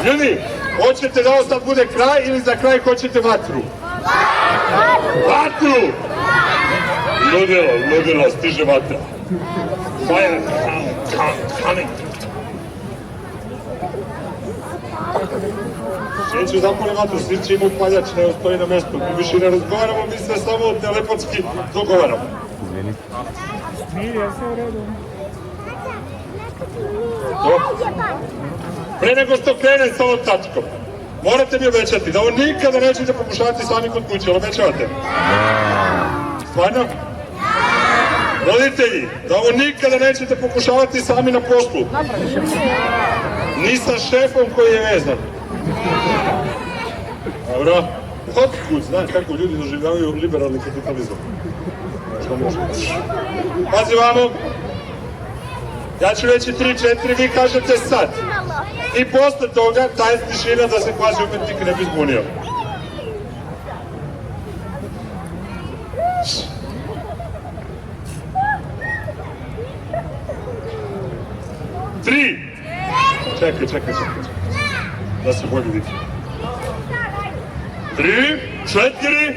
Ljudi, hoćete da ovo sad bude kraj ili za kraj hoćete vatru? Vatru! Ludilo, stiže vatra. Fire coming. Neću zapali vatru, svi će imati paljač, ne stoji na mestu. Mi više ne razgovaramo, mi sve samo telefonski dogovaramo. Mirja, sve u redu. Pre nego što krenem s ovom tačkom, morate mi obećati da ovo nikada nećete pokušavati sami kod kuće, ali obećavate? Stvarno? Roditelji, da ovo nikada nećete pokušavati sami na poslu. Ni sa šefom koji je vezan. Dobro? Otkud, znaš kako ljudi doživljavaju liberalni kapitalizam. Pazi vamo. Ja ću reći 3-4, vi kažete sad. I posle toga, taj tišina da se kvazi umetnik ne bi zbunio. Tri! Čekaj. Da se bolje vidi. 3, 4...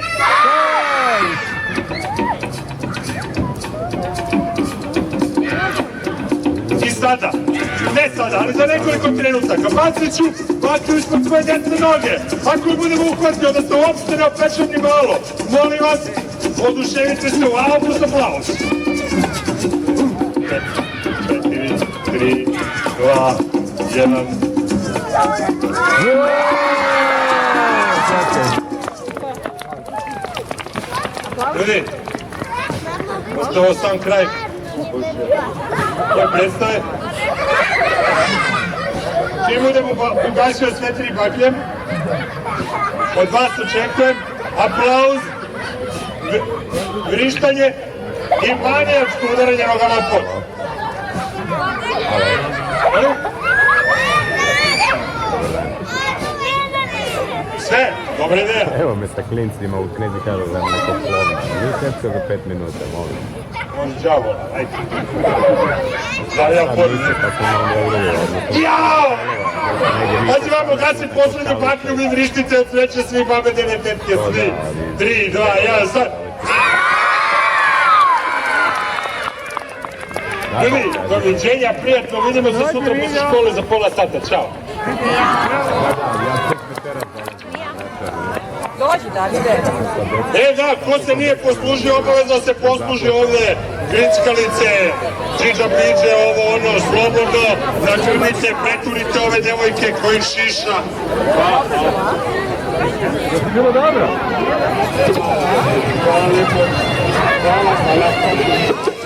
I sada, ne sada, ali za nekoliko trenutaka, bacit ću vatru ispod svoje desne noge. Ako je budemo uhvatio da se uopšte ne opečem ni malo, molim vas, oduševite se u aplauz, aplauz. 4, 3, 2, 1... Ljudi, pošto ovo sam kraj koje predstave, čim budemo ugasio sve 3 baklje, od vas očekujem aplauz, vrištanje i manijačko udaranje nogama na pod. Sve, dobra ideja. Evo me sa klincima u knezi kažu da nam neko plovi. Nije teško za 5 minuta, molim. Može džavola, ajde. Da, ja pođem. Jao! Pazi vamo, gasim poslednju baklju, vi vrištite od sreće svi babedene tetke, svi. 3, 2, 1, sad. Ljudi, doviđenja, prijatno, vidimo se sutra posle škole za pola sata, čao. Dođi, Davide. Da, ko se nije poslužio, obavezno se posluži ovde. Grickalice, džidžabliđe, ovo, ono, slobodno. Zagrnite, preturite ove devojke koji šiša. Bilo dobro. Hvala lijepo. Hvala.